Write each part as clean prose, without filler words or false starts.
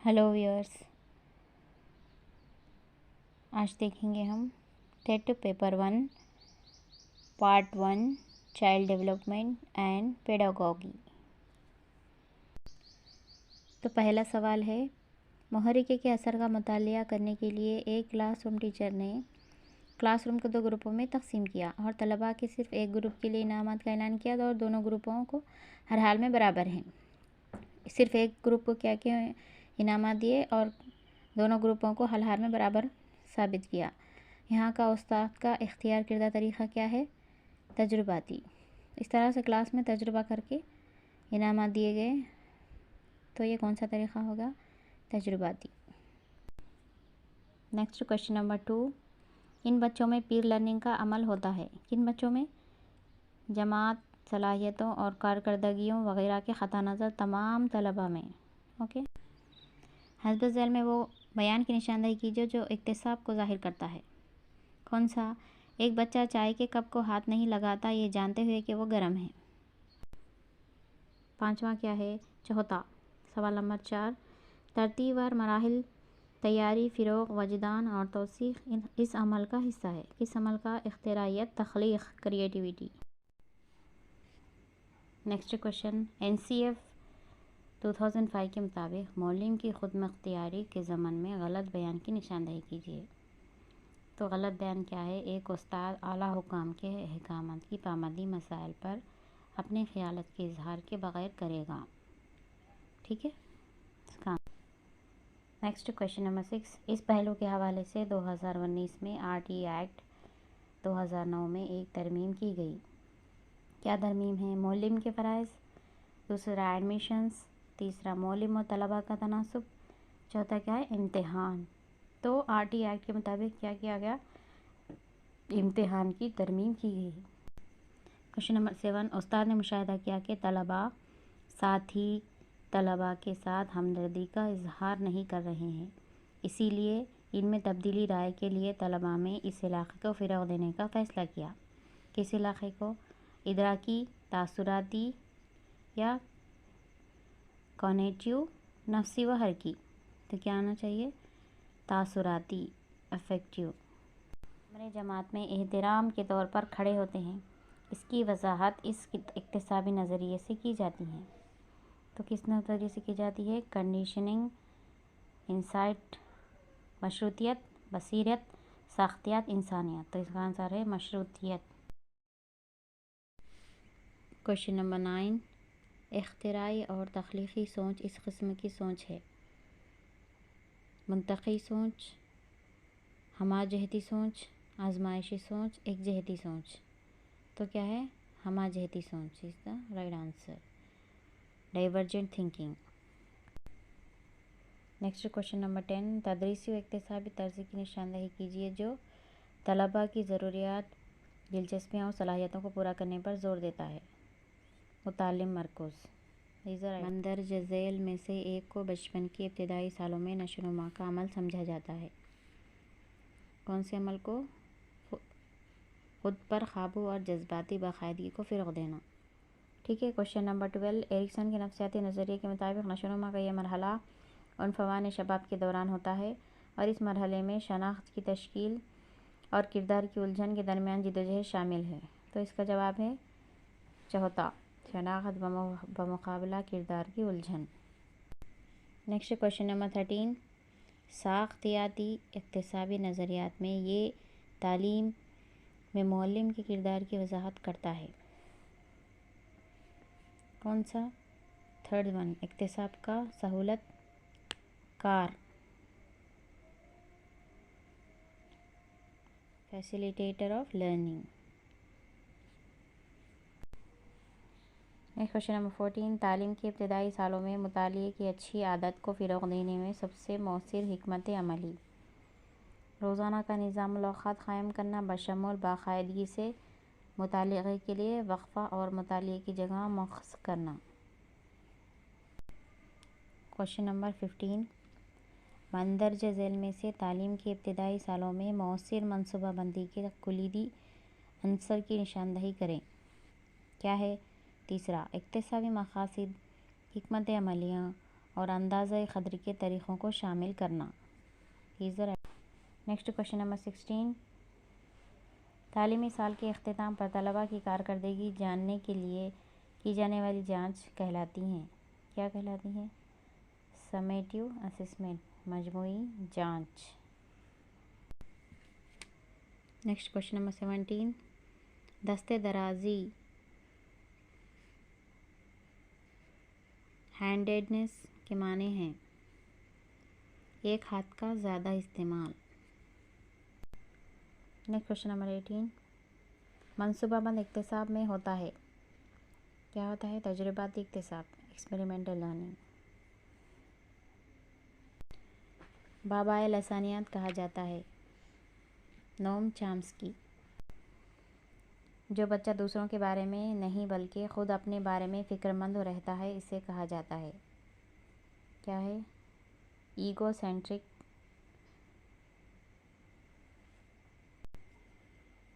Hello viewers, आज देखेंगे हम TET paper 1 part 1 child development and pedagogy. तो पहला सवाल है, मुहर्रिके के असर का मुतालिया करने के लिए एक क्लासरूम टीचर ने क्लासरूम को 2 ग्रुपों में तकसीम किया और तलबा के सिर्फ एक ग्रुप के लिए इनामात का ऐलान किया और दोनों ग्रुपों को हर हाल में बराबर हैं। सिर्फ एक ग्रुप को क्या क्या इनामात दिए और दोनों ग्रुपों को हर हाल में बराबर साबित किया। यहाँ का उस्ताद का इख्तियार किर्दा तरीक़ा क्या है? तजुर्बाती। इस तरह से क्लास में तजुर्बा करके इनामात दिए गए, तो ये कौन सा तरीक़ा होगा? तजुर्बाती। नेक्स्ट क्वेश्चन नंबर 2, इन बच्चों में पीर लर्निंग का अमल होता है। किन बच्चों में? जमात, सलाहियतों और कारकर्दगियों वगैरह के ख़ता नज़र तमाम तलबा में। ओके। हस्ब ज़ैल में वो बयान की निशानदही कीजिए जो इक्तिसाब को ज़ाहिर करता है। कौन सा? एक बच्चा चाय के कप को हाथ नहीं लगाता ये जानते हुए कि वो गर्म है। 5वां क्या है? चौथा सवाल नंबर 4, तरतीबवार मराहिल तैयारी, फ़िरोग़, वजदान और तौसीक़ इस अमल का हिस्सा है। किस अमल का? इख्तिराइयत, तख्लीक़, क्रिएटिविटी। नेक्स्ट क्वेश्चन, NCF 2005 के मुताबिक मौलिम की खुद मुख्तियारी के ज़मन में गलत बयान की निशानदही कीजिए। तो गलत बयान क्या है? एक उस्ताद आला हुकाम के अहकामात की पाबंदी मसाइल पर अपने ख़यालात के इजहार के बग़ैर करेगा। ठीक है। नेक्स्ट क्वेश्चन नंबर 6, इस पहलू के हवाले से 2019 में RT एक्ट 2009 में एक तरमीम की गई। क्या तरमीम है? मौलिम के फ़राइज़, दूसरा एडमिशन्स, तीसरा मौलिम और तलबा का तनासुब, चौथा क्या है? इम्तिहान। तो RT एक्ट के मुताबिक क्या किया गया? इम्तिहान की तरमीम की गई। क्वेश्चन नंबर 7, उस्ताद ने मुशाहिदा किया कि तलबा साथी तलबा के साथ हमदर्दी का इजहार नहीं कर रहे हैं, इसीलिए इनमें तब्दीली राय के लिए तलबा में इस इलाक़े को फ़रोग़ देने का फ़ैसला किया। किस इलाक़े को? इदराकी, तासुराती या कॉग्निटिव, नफ्सी व हरकी। तो क्या आना चाहिए? तासुराती, अफेक्टिव। हमारे जमात में एहतराम के तौर पर खड़े होते हैं, इसकी वजाहत इस इक्तिसाबी नज़रिए से की जाती है। तो किस नज़रिए से की जाती है? कंडीशनिंग, इंसाइट, मशरूतियत, बसीरत, साख्तियात, इंसानियत। तो इसका आंसर है मशरूतियत। क्वेश्चन नंबर 9, इख्तिराई और तख्लीक़ी सोच इस किस्म की सोच है। मुंतक़ी सोच, हमाजहती सोच, आजमाइशी सोच, एक जहती सोच। तो क्या है? हमाजहती सोच is the right answer. Divergent thinking. Next question number 10, तदरीसी व इक्तिसाबी तर्ज़ की निशानदही कीजिए जो तलबा की ज़रूरियात, दिलचस्पियाँ और सलाहियतों को पूरा करने पर ज़ोर देता है। मुतालिम मरकूज़। मंदरज ज़ैल में से एक को बचपन के इब्तिदाई सालों में नशोनुमा का अमल समझा जाता है। कौन से अमल को? खुद पर काबू और जज्बाती बाकायदगी को फ़रोग़ देना। ठीक है। क्वेश्चन नंबर 12, एरिक्सन के नफ्सियाती नज़रिए के मुताबिक नशोनुमा का यह मरहला उनफ़वान शबाब के दौरान होता है और इस मरहले में शनाख्त की तश्कील और किरदार की उलझन के दरमियान जिद्दोजहद शामिल है। तो इसका जवाब है चौथा, शनाख्त बमुकाबला किरदार की उलझन। नेक्स्ट क्वेश्चन नंबर 13, साख्तियाती इक्तिसाबी नज़रियात में ये तालीम में मुअल्लिम के किरदार की वजाहत करता है। कौन सा? थर्ड वन, इक्तिसाब का सहूलत car, facilitator of learning. Next question number 14, तालीम के इब्तिदाई सालों में मुतालिए की अच्छी आदत को फ़रोग़ देने में सबसे मौसर हिकमत अमली। रोज़ाना का निज़ाम मुलाक़ात क़ायम करना बशमूल बाकायदगी से मुतालिए के लिए वक़फ़ा और मुतालिए की जगह मख़्सूस करना। क्वेश्चन नंबर 15, मंदरज ज़ैल में से तालीम के इब्तिदाई सालों में मौसर मनसूबा बंदी के कुलीदी अंसर की निशानदही करें। क्या है? तीसरा, इक्तिसाबी मक़ासिद, हिकमत अमलियाँ اور اندازہ قدر کے طریقوں کو شامل کرنا. Next question number 16. تعلیمی سال کے اختتام پر طلباء کی کارکردگی جاننے کے لیے کی جانے والی جانچ کہلاتی ہیں. کیا کہلاتی ہیں؟ سمیٹیو اسسمنٹ، مجموعی جانچ. Next question number 17. دستے درازی، ہینڈیڈنس کے معنی ہیں ایک ہاتھ کا زیادہ استعمال. Next question number 18. منصوبہ بند اکتساب میں ہوتا ہے. کیا ہوتا ہے؟ تجرباتی اکتساب، ایکسپیریمنٹل لرننگ. بابائے لسانیات کہا جاتا ہے. نوم چامسکی. جو بچہ دوسروں کے بارے میں نہیں بلکہ خود اپنے بارے میں فکر مند رہتا ہے اسے کہا جاتا ہے. کیا ہے؟ Ego centric.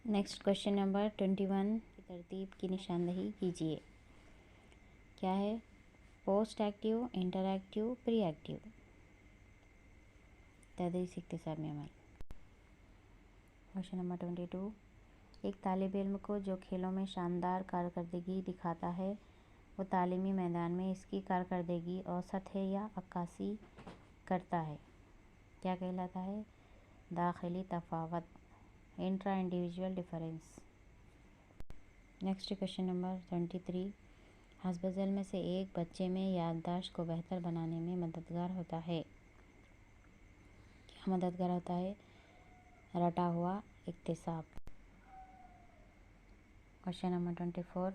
Next question number 21. کی ترتیب کی نشاندہی کیجیے. کیا ہے؟ پوسٹ ایکٹیو، انٹر ایکٹیو، پری ایکٹیو. تدریسی اکتساب میں عمل. Question number 22. ایک طالب علم کو جو کھیلوں میں شاندار کارکردگی دکھاتا ہے وہ تعلیمی میدان میں اس کی کارکردگی اوسط ہے یا عکاسی کرتا ہے. کیا کہلاتا ہے؟ داخلی تفاوت، intra individual difference. Next question number 23. حسب ذیل میں سے ایک بچے میں یادداشت کو بہتر بنانے میں مددگار ہوتا ہے. کیا مددگار ہوتا ہے؟ رٹا ہوا اکتساب. Question number 24.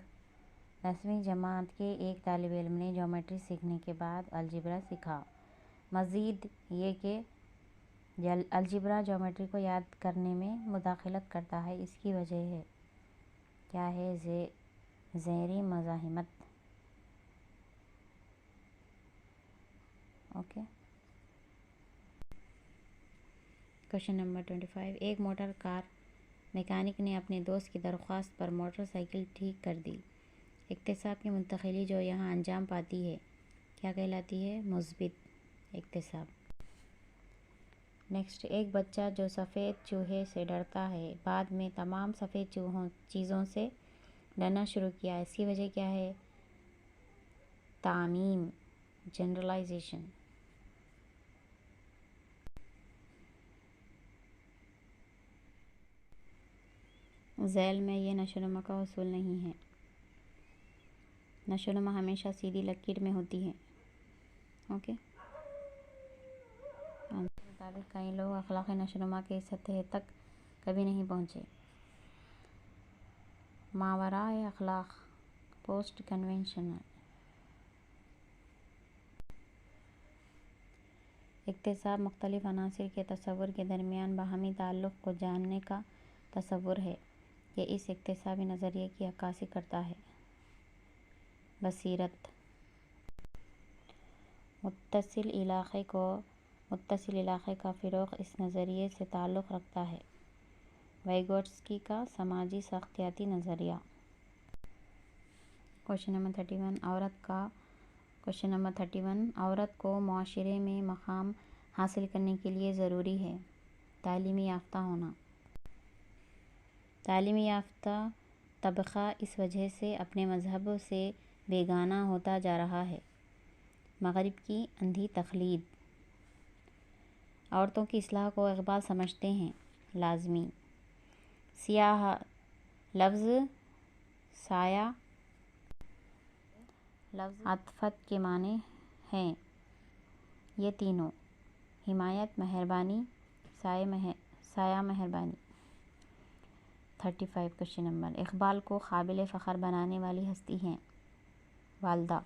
10ویں جماعت کے ایک طالب علم نے جیومیٹری سیکھنے کے بعد الجبرا سیکھا. مزید یہ کہ الجبرا جیومیٹری کو یاد کرنے میں مداخلت کرتا ہے. اس کی وجہ ہے. کیا ہے؟ زیریں مزاحمت. اوکے. Question number 25. ایک موٹر کار میکینک نے اپنے دوست کی درخواست پر موٹر سائیکل ٹھیک کر دی. اکتساب کی منتقلی جو یہاں انجام پاتی ہے کیا کہلاتی ہے؟ مثبت اکتساب. نیکسٹ. ایک بچہ جو سفید چوہے سے ڈرتا ہے بعد میں تمام سفید چیزوں سے ڈرنا شروع کیا. اس کی وجہ کیا ہے؟ تعمیم، جنرلائزیشن. ذیل میں یہ نشو و نما کا اصول نہیں ہے. نشو و نما ہمیشہ سیدھی لکیر میں ہوتی ہے. اوکے. مطابق کئی لوگ اخلاقی نشو و نما کے سطح تک کبھی نہیں پہنچے. ماورائے اخلاق، پوسٹ کنونشنل. اکتساب مختلف عناصر کے تصور کے درمیان باہمی تعلق کو جاننے کا تصور ہے. یہ اس اکتسابی نظریے کی عکاسی کرتا ہے. بصیرت. متصل علاقے کا فروغ اس نظریے سے تعلق رکھتا ہے. ویگوٹسکی کا سماجی ساختیاتی نظریہ. Question number 31. عورت کو معاشرے میں مقام حاصل کرنے کے لیے ضروری ہے تعلیمی یافتہ ہونا. تعلیم یافتہ طبقہ اس وجہ سے اپنے مذہب سے بیگانہ ہوتا جا رہا ہے. مغرب کی اندھی تقلید. عورتوں کی اصلاح کو اقبال سمجھتے ہیں لازمی. سیاہ لفظ سایہ لفظ عطفت کے معنی ہیں یہ تینوں. حمایت، مہربانی، سایہ مہربانی. 35 کوشچن نمبر. اقبال کو قابل فخر بنانے والی ہستی ہیں. والدہ.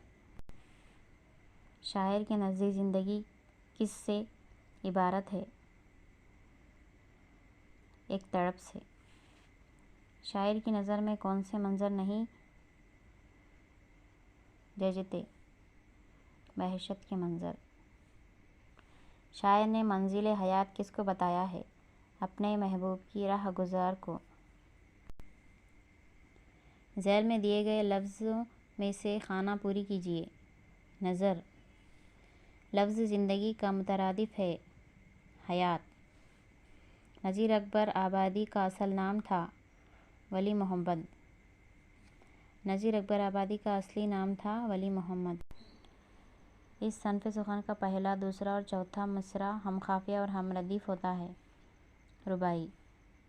شاعر کے نزدیک زندگی کس سے عبارت ہے؟ ایک تڑپ سے. شاعر کی نظر میں کون سے منظر نہیں جچتے؟ وحشت کے منظر. شاعر نے منزل حیات کس کو بتایا ہے؟ اپنے محبوب کی راہ گزار کو. ذیل میں دیے گئے لفظوں میں سے خانہ پوری کیجیے. نظر. لفظ زندگی کا مترادف ہے حیات۔ نذیر اکبر آبادی کا اصل نام تھا ولی محمد۔ نذیر اکبر آبادی کا اصلی نام تھا ولی محمد۔ اس صنف سخن کا پہلا، دوسرا اور چوتھا مصرع ہم قافیہ اور ہم ردیف ہوتا ہے۔ رباعی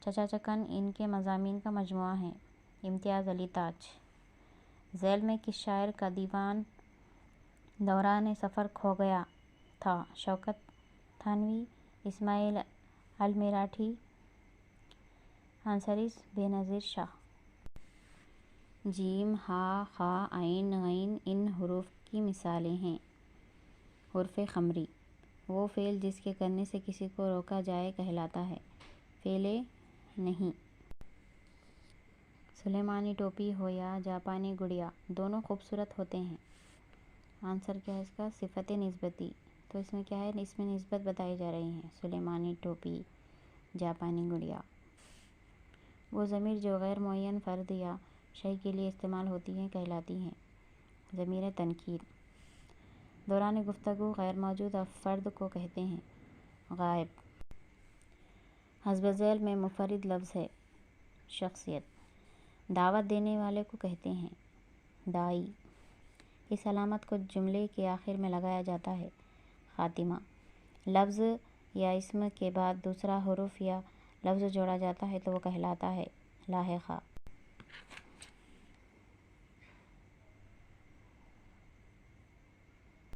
چچا چکن ان کے مضامین کا مجموعہ ہے۔ امتیاز علی تاج۔ ذیل میں کس شاعر کا دیوان دوران سفر کھو گیا تھا؟ شوکت تھانوی، اسماعیل المیراٹھی، انصری بےنظیر شاہ۔ جیم، ح، خ، عین، غین ان حروف کی مثالیں ہیں۔ حرف خمری وہ فعل جس کے کرنے سے کسی کو روکا جائے کہلاتا ہے۔ فعل نہیں۔ سلیمانی ٹوپی ہو یا جاپانی گڑیا دونوں خوبصورت ہوتے ہیں۔ آنسر کیا ہے اس کا؟ صفت نسبتی۔ تو اس میں کیا ہے؟ اس میں نسبت بتائی جا رہی ہے۔ سلیمانی ٹوپی، جاپانی گڑیا۔ وہ ضمیر جو غیر معین فرد یا شے کے لیے استعمال ہوتی ہیں کہلاتی ہیں۔ ضمیر تنکیر۔ دوران گفتگو غیر موجود فرد کو کہتے ہیں۔ غائب۔ حسب ذیل میں منفرد لفظ ہے۔ شخصیت۔ دعوت دینے والے کو کہتے ہیں۔ داعی۔ اس علامت کو جملے کے آخر میں لگایا جاتا ہے۔ خاتمہ۔ لفظ یا اسم کے بعد دوسرا حرف یا لفظ جوڑا جاتا ہے تو وہ کہلاتا ہے لاحقہ۔